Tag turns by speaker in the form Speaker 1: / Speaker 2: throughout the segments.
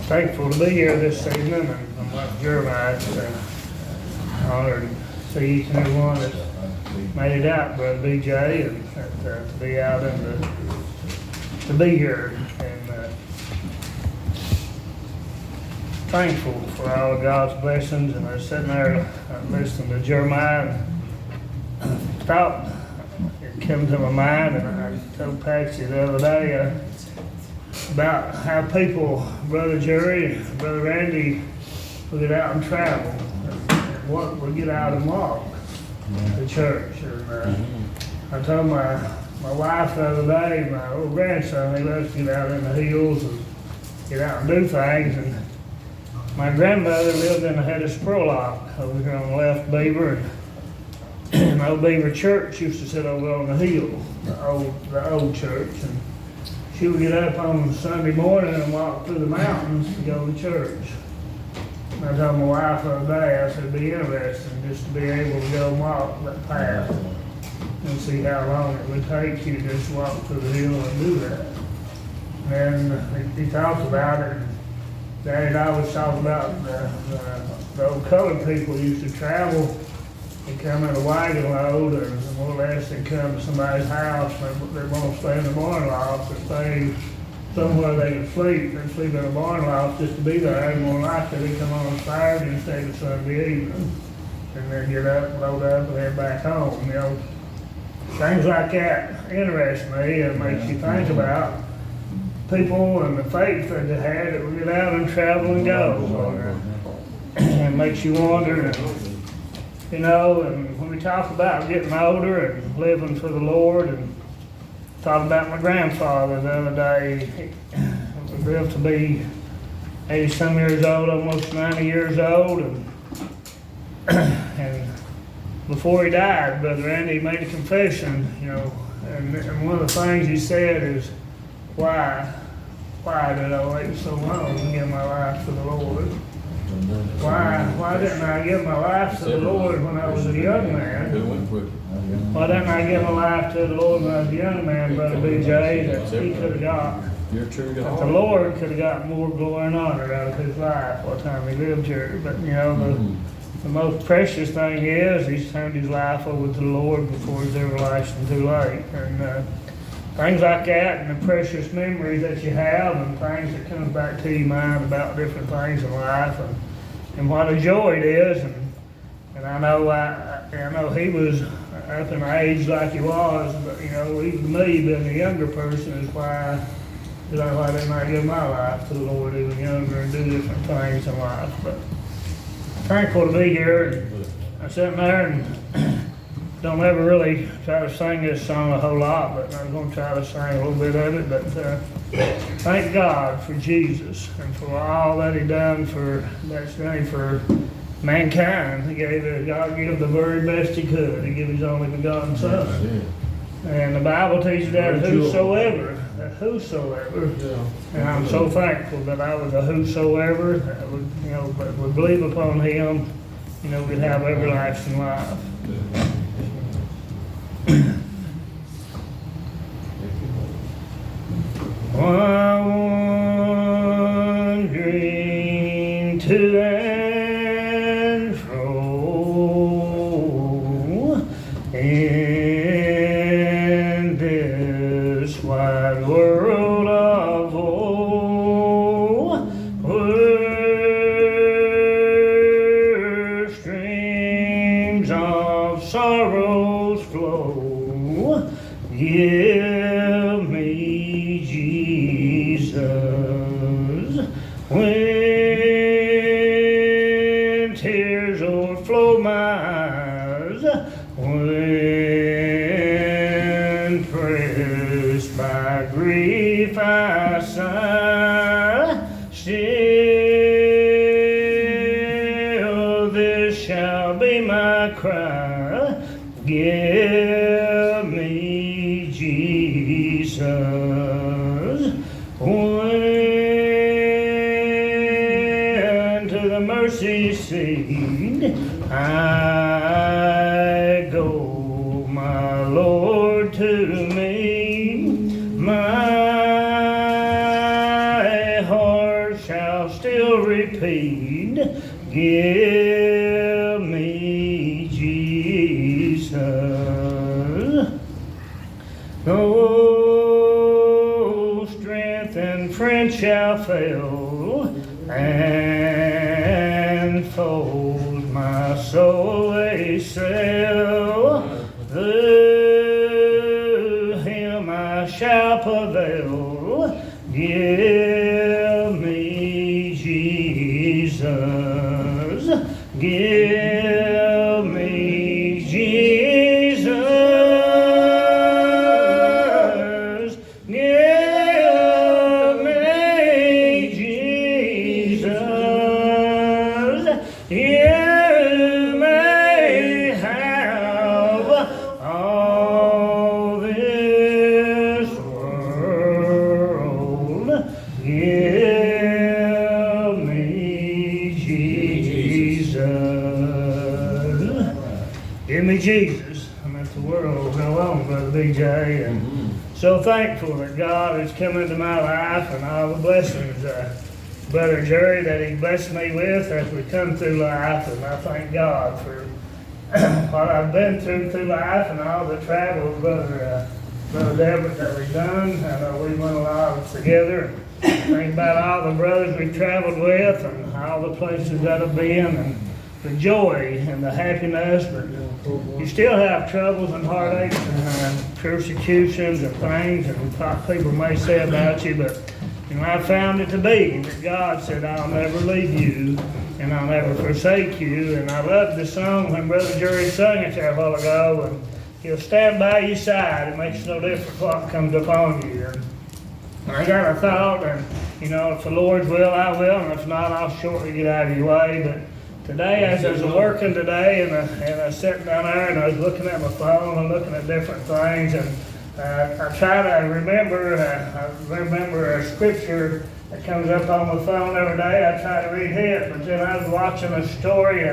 Speaker 1: Thankful to be here this evening, and I'm like Jeremiah, honored to see each and every one that's made it out, Brother BJ, and to be out and to be here, and thankful for all of God's blessings. And I was sitting there listening to Jeremiah, and thought it came to my mind, and I told Patsy the other day about how people, Brother Jerry and Brother Randy, would get out and travel, and would get out and walk to church. And I told my wife the other day, my old grandson, he loves to get out in the hills and get out and do things. And my grandmother lived in the head of Spurlock over here on the left, Beaver, and the old Beaver church used to sit over on the hill, the old church. And she would get up on Sunday morning and walk through the mountains to go to church. And I told my wife the other day, I said, it'd be interesting just to be able to go and walk that path and see how long it would take you to just walk through the hill and do that. And he talked about it. Daddy always talked about the old colored people used to travel. They come in a wagon load, and more or less they come to somebody's house, and they won't stay in the barn loft or stay somewhere they can sleep. They sleep in a barn loft just to be there. And more likely they come on Saturday instead of Sunday evening, and then get up, load up, and head back home. You know, things like that interest me, and makes you think about people and the faith that they had that would get out and travel and go. And makes you wonder. You know, and when we talk about getting older and living for the Lord, and thought about my grandfather the other day. He lived to be 80-some years old, almost 90 years old, and before he died, Brother Andy made a confession, you know, and one of the things he said is, why did I wait so long to give my life to the Lord? Why didn't I give my life to the Lord when I was a young man? Why didn't I give my life to the Lord when I was a young man, Brother BJ, that he could have got, that the Lord could have got more glory and honor out of his life while time he lived here. But, you know, the most precious thing is he's turned his life over to the Lord before he's everlasting too late. And things like that, and the precious memories that you have, and things that comes back to your mind about different things in life, and what a joy it is. And I know he was up in age like he was, but you know, even me being a younger person is why didn't I give my life to the Lord even younger and do different things in life. But thankful to be here. I'm sitting there and don't ever really try to sing this song a whole lot, but I'm going to try to sing a little bit of it. But thank God for Jesus and for all that He done for mankind. God gave the very best He could. He gave His only begotten Son. And the Bible teaches that whosoever. And I'm so thankful that I was a whosoever that would believe upon Him. You know, we'd have everlasting life. Wandering to and fro in this wide world of woe, where streams of sorrows flow, give me Jesus. When tears overflow my eyes, when pressed by grief I sigh, still this shall be my cry, give me Jesus. When to the mercy seat I go, my Lord to me, my heart shall repeat, give me Jesus. No strength and friend shall fail, and fold my soul they sail. Through him I shall prevail. Give me Jesus. Give me Jesus. Give me Jesus. You may have all this world. Give me Jesus. Give me Jesus. And let the world go on, Brother BJ. And so thankful that God has come into my life and all the blessings, Brother Jerry, that He blessed me with as we come through life. And I thank God for what I've been through life and all the travels, Brother Deborah, that we've done. I know we went a lot together. Think about all the brothers we traveled with and all the places that I've been, and the joy and the happiness. But you still have troubles and heartaches and persecutions and things, and what people may say about you. But I found it to be that God said, I'll never leave you and I'll never forsake you. And I loved the song when Brother Jerry sung it there a while ago, and He'll stand by your side. It makes no difference what comes upon you. And I got a thought, and if the Lord's will, I will, and if not, I'll shortly get out of your way. But today, as I was working today, and I was sitting down there, and I was looking at my phone and looking at different things, and I try to remember a scripture that comes up on my phone every day. I try to read it, but then I was watching a story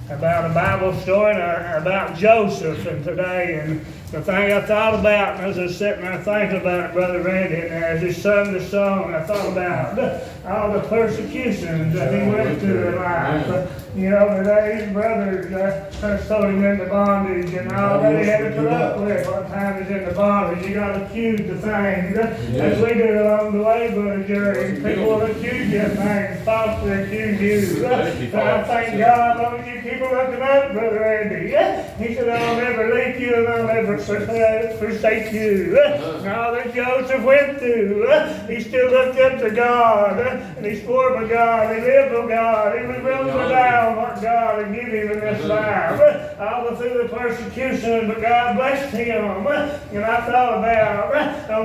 Speaker 1: about a Bible story about Joseph, and today, and the thing I thought about, and as I was sitting there thinking about it, Brother Randy, and as he sung the song, I thought about all the persecutions that he went through in life. Today his brothers sold him into bondage, and all that he had to put up with one time he's in the bondage. He got accused of things, as we do along the way, Brother Jerry. People will accuse you of things, falsely accuse you. But I thank God, as long as you keep looking up, Brother Randy. He said, I'll never leave you and I'll never forsake you. And all that Joseph went through, he still looked up to God, and he swore by God, he lived by God, he was willing to die on what God had given him in this life. All through the persecution, but God blessed him. And I thought about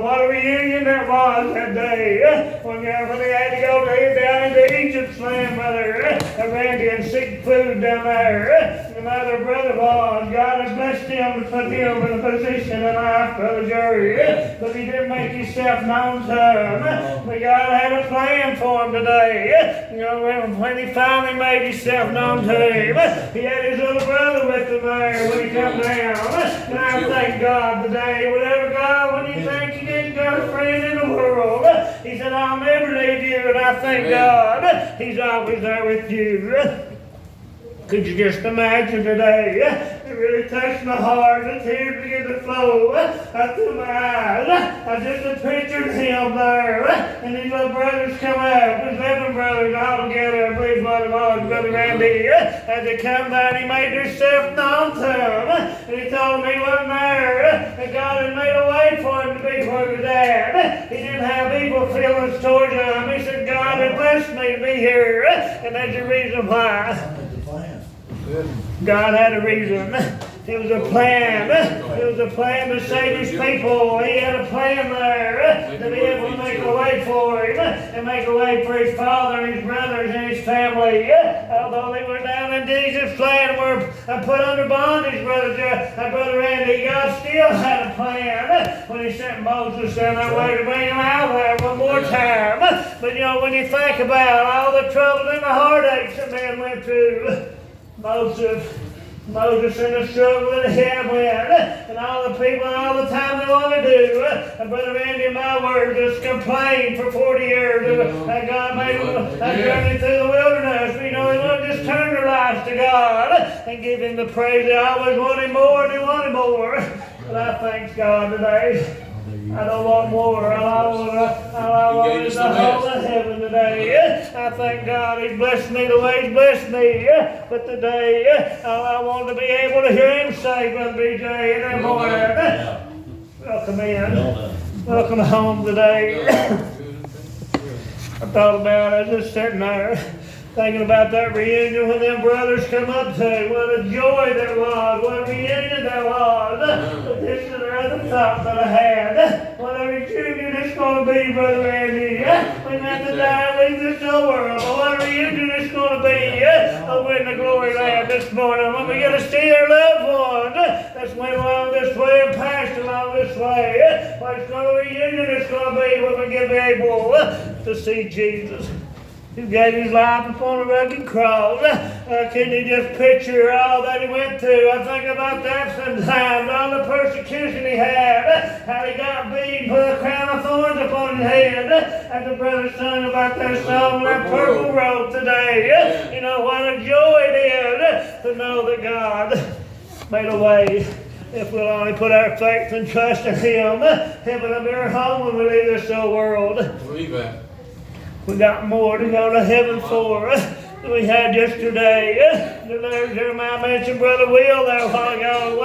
Speaker 1: what a reunion that was that day when they had to go down into Egypt's land, Brother Randy, and seek food down there. And other brother was, God has blessed him to put him in a position in life, Brother Jerry. But he didn't make himself known to him. But God had a plan for him today. When he finally made himself known to him, he had his little brother with him there when he come down. And I thank God today, whatever God, when you think you didn't got a friend in the world, He said, I'll never leave you. And I thank God, He's always there with you. Could you just imagine today? It really touched my heart. The tears began to flow through my eyes. I just pictured him there. And these little brothers come out. There's 11 brothers all together. I believe what it was, Brother Randy. As they come down, he made himself known to him. And he told them he wasn't there. And God had made a way for him to be where he was at. He didn't have evil feelings towards him. He said, God had blessed me to be here. And that's the reason why. God had a reason. It was a plan. It was a plan to save His people. He had a plan there to be able to make a way for Him and make a way for His father and His brothers and His family. Although they were down in Egypt's land and were put under bondage, Brother Randy, God still had a plan when He sent Moses down that way to bring them out there one more time. But when you think about all the trouble and the heartaches that men went through, Moses and the struggle that he had with, and all the people and all the time they want to do. And Brother Randy, in my words, just complained for 40 years. And God made a journey through the wilderness. sacrifice to God and give Him the praise. They always wanted more and they wanted more. But I thank God today. I don't want more. All I want is the whole of heaven today. I thank God He's blessed me the way He's blessed me. But today, all I want to be able to hear Him say, Brother B.J., in the morning, welcome in. Welcome home today. I thought about it, I was just sitting there thinking about that reunion when them brothers come up to. What a joy that was. What a reunion that was. But this is the other thought that I had. What a reunion it's going to be, Brother Andy. We have to die and leave this whole world. But what a reunion it's going to be over in the glory land this morning when we get to see our loved ones that's went along this way and passed along this way. What it's going to reunion it's going to be when we get able to see Jesus, who gave His life upon a rugged cross. Can you just picture all that He went through? I think about that sometimes, all the persecution He had, how He got beaten, put a crown of thorns upon His head, and the brother sung about that song, that purple robe today. You know what a joy it is to know that God made a way. If we'll only put our faith and trust in Him, heaven will be our home when we leave this old world.
Speaker 2: Believe that.
Speaker 1: We got more to go to heaven for than we had yesterday. Jeremiah mentioned Brother Will there a while ago.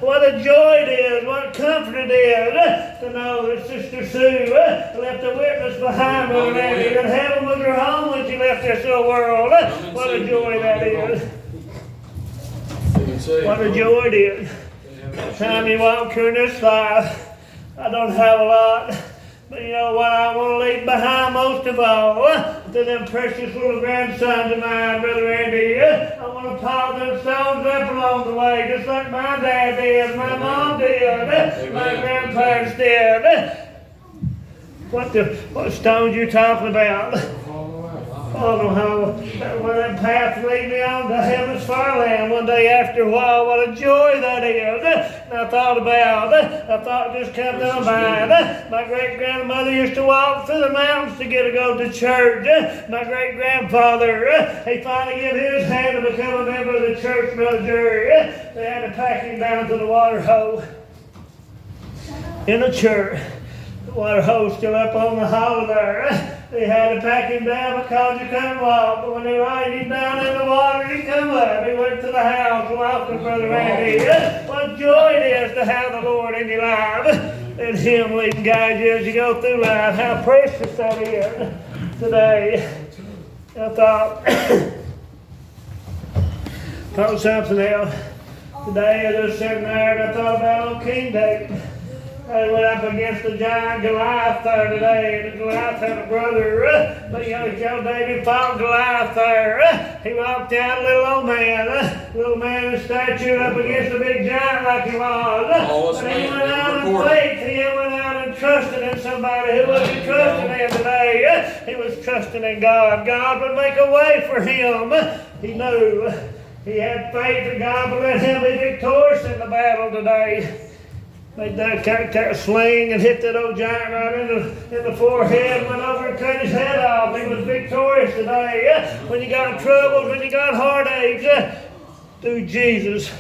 Speaker 1: What a joy it is, what comfort it is to know that Sister Sue left a witness behind her, Randy, that heaven was her home when she left this old world. What a joy that is. What a joy it is. By the time you walk through this life, I don't have a lot. But you know what I want to leave behind most of all? To them precious little grandsons of mine, Brother Andy. I want to pile them stones up along the way, just like my dad did, my mom did, my grandparents did. What stones you talking about? I don't know how that path lead me on to heaven's far land one day after a while. What a joy that is. And I thought just come to my mind. My great-grandmother used to walk through the mountains to go to church. My great-grandfather, he finally gave his hand to become a member of the church, Brother Jerry. They had to pack him down to the water hole in the church. The water hole still up on the hollow there. They had to pack him down because he couldn't walk. But when they laid him down in the water, he come up. He went to the house walking, Brother Randy. What joy it is to have the Lord in your life. And Him lead and guide you as you go through life. How precious that is today. I thought something else. Today I was sitting there and I thought about old King David. I went up against the giant Goliath there today, and Goliath had a brother, but David fought Goliath there. He walked out, little old man in stature up against a big giant like he was. But he went out in faith, he went out and trusted in somebody who wasn't trusting in today. He was trusting in God. God would make a way for him. He knew. He had faith that God would let him be victorious in the battle today. Made that sling and hit that old giant right in the forehead, went over and cut his head off. He was victorious today. When you got troubles, when you got heartaches, through Jesus,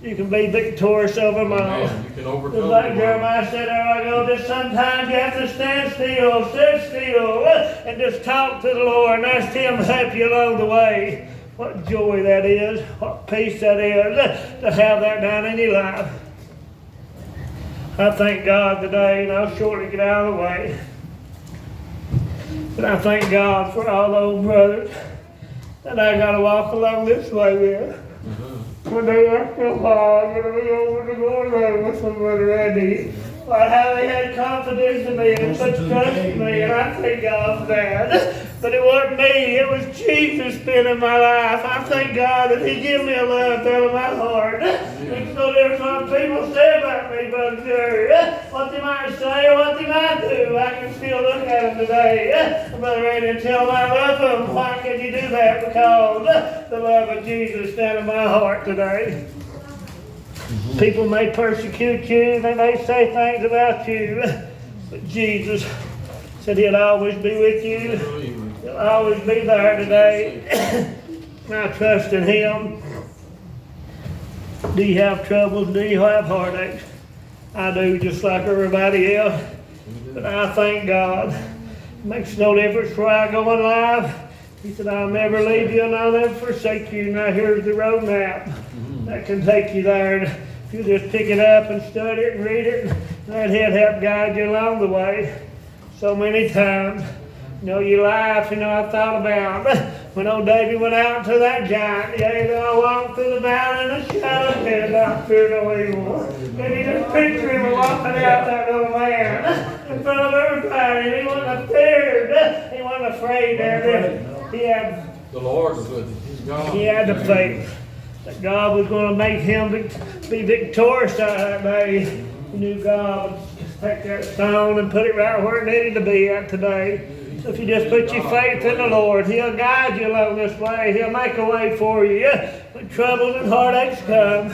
Speaker 1: you can be victorious over them all. Just like Jeremiah said there I go, just sometimes you have to sit still, and just talk to the Lord and ask Him to help you along the way. What joy that is, what peace that is, to have that done in your life. I thank God today, and I'll shortly get out of the way. But I thank God for all those brothers that I got to walk along this way with. One day after a while, I'm going to be over to go around with some Brother Andy. How they had confidence in me and such trust in me, and I thank God for that. But it wasn't me, it was Jesus spending my life. I thank God that He gave me a love out of my heart. And so there's some people say about me, Brother Jerry, what they might say or what they might do, I can still look at them today. Brother Andy, and tell them I love them. Why can you do that? Because the love of Jesus is down in my heart today. People may persecute you, they may say things about you, but Jesus said He'll always be with you. He'll always be there today. and I trust in Him. Do you have troubles? Do you have heartaches? I do, just like everybody else. But I thank God. It makes no difference where I go in life. He said, I'll never leave you and I'll never forsake you. Now here's the road map that can take you there. And if you just pick it up and study it and read it, that He'll help guide you along the way. So many times, your life, I thought about when old David went out to that giant. Yea, though I walk through the valley in the shadow of death, I fear no evil. And he just pictured him walking out, that little man, in front of everybody. And he wasn't feared. He wasn't afraid there. He had
Speaker 2: the Lord was with him. He's God.
Speaker 1: He had the faith that God was going to make him be victorious that day. He knew God would take that stone and put it right where it needed to be at today. So if you just put your faith in the Lord, He'll guide you along this way. He'll make a way for you. When troubles and heartaches come,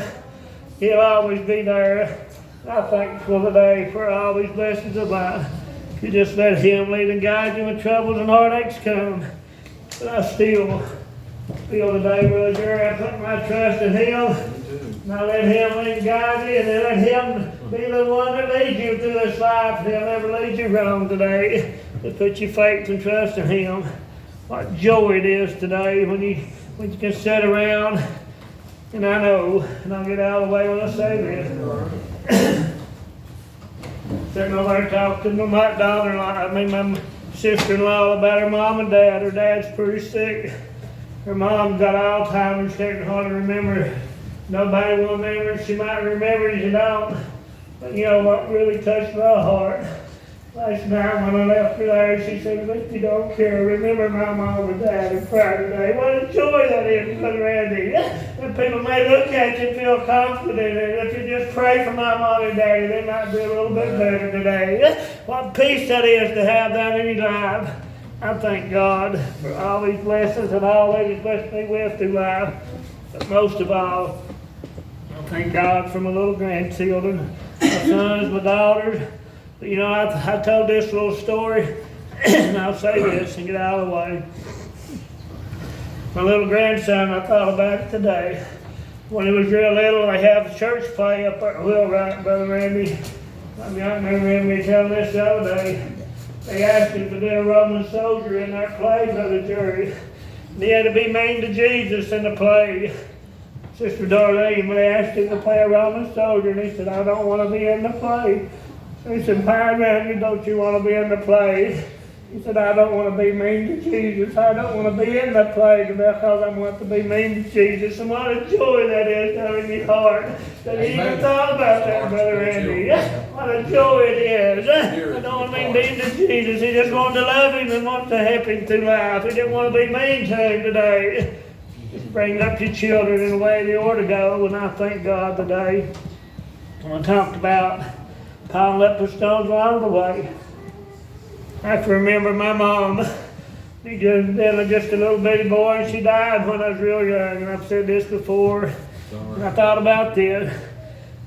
Speaker 1: He'll always be there. I'm thankful today for all these blessings of life. If you just let Him lead and guide you when troubles and heartaches come. But I still feel today, Brother Jerry, I put my trust in Him. And I let Him lead and guide you, and then let Him be the one that leads you through this life. And He'll never lead you wrong today. But put your faith and trust in Him. What joy it is today when you can sit around, and I know, and I'll get out of the way when I say this. Sitting over there talking to my daughter-in-law, my sister-in-law about her mom and dad. Her dad's pretty sick. Her mom got Alzheimer's, she can hardly remember. Nobody will remember. She might remember it, you don't. But you know what really touched my heart? Last night when I left her there, she said, if you don't care, remember my mom and dad and cry today. What a joy that is, Brother Randy. And people may look at you and feel confident, and if you just pray for my mom and daddy, they might be a little bit better today. What peace that is to have that in your life. I thank God for all these blessings and all that He's blessed me with through life. But most of all, I thank God for my little grandchildren, my sons, my daughters. But I told this little story, and I'll say this and get out of the way. My little grandson, I thought about it today. When he was real little, they have a church play up at Wheelwright, Brother Randy. I remember me telling this the other day. They asked him to be a Roman soldier in that play, Brother Jerry. And he had to be mean to Jesus in the play. Sister Darlene, when they asked him to play a Roman soldier, and he said, I don't want to be in the play. He said, why, Randy, don't you want to be in the play? He said, I don't want to be mean to Jesus. I don't want to be in the play because I want to be mean to Jesus. And what a joy that is down in your heart that he even thought about that, Brother Randy. What a joy it is. I don't want to be mean to Jesus. He just wanted to love Him and wanted to help Him through life. He didn't want to be mean to Him today. Just bring up your children in the way they ought to go. And I thank God today. When I talked about piling up the stones along the way, I can remember my mom. She was just a little bitty boy, and she died when I was real young. And I've said this before, and I thought about this.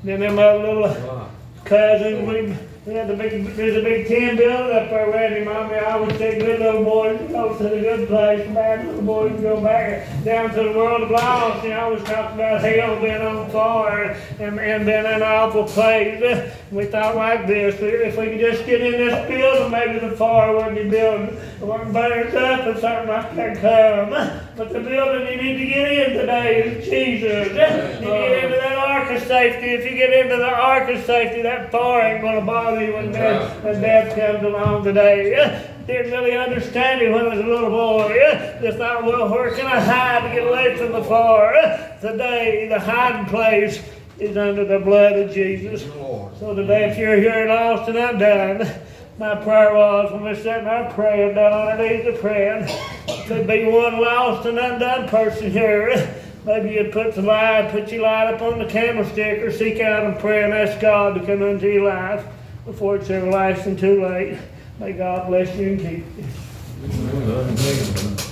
Speaker 1: Then them other little cousins, there's a big tin building up there, Randy. Mommy always said good little boys go to the good place, bad little boys go back down to the world of lost. And I always talked about hell being on fire and being in an awful place. We thought like this, if we could just get in this building, maybe the fire wouldn't be building. It wouldn't burn us up and something like that come. But the building you need to get in today is Jesus. You get into that ark of safety. If you get into the ark of safety, that fire ain't going to bother you when death comes along today. Didn't really understand it when I was a little boy. Just thought, well, where can I hide to get away from the fire? Today, the hiding place is under the blood of Jesus. So today, if you're here lost and undone, my prayer was when we're sitting there praying, down on our knees and praying, could be one lost and undone person here. Maybe you'd put your light up on the candlestick or seek out and pray and ask God to come into your life before it's everlasting too late. May God bless you and keep you.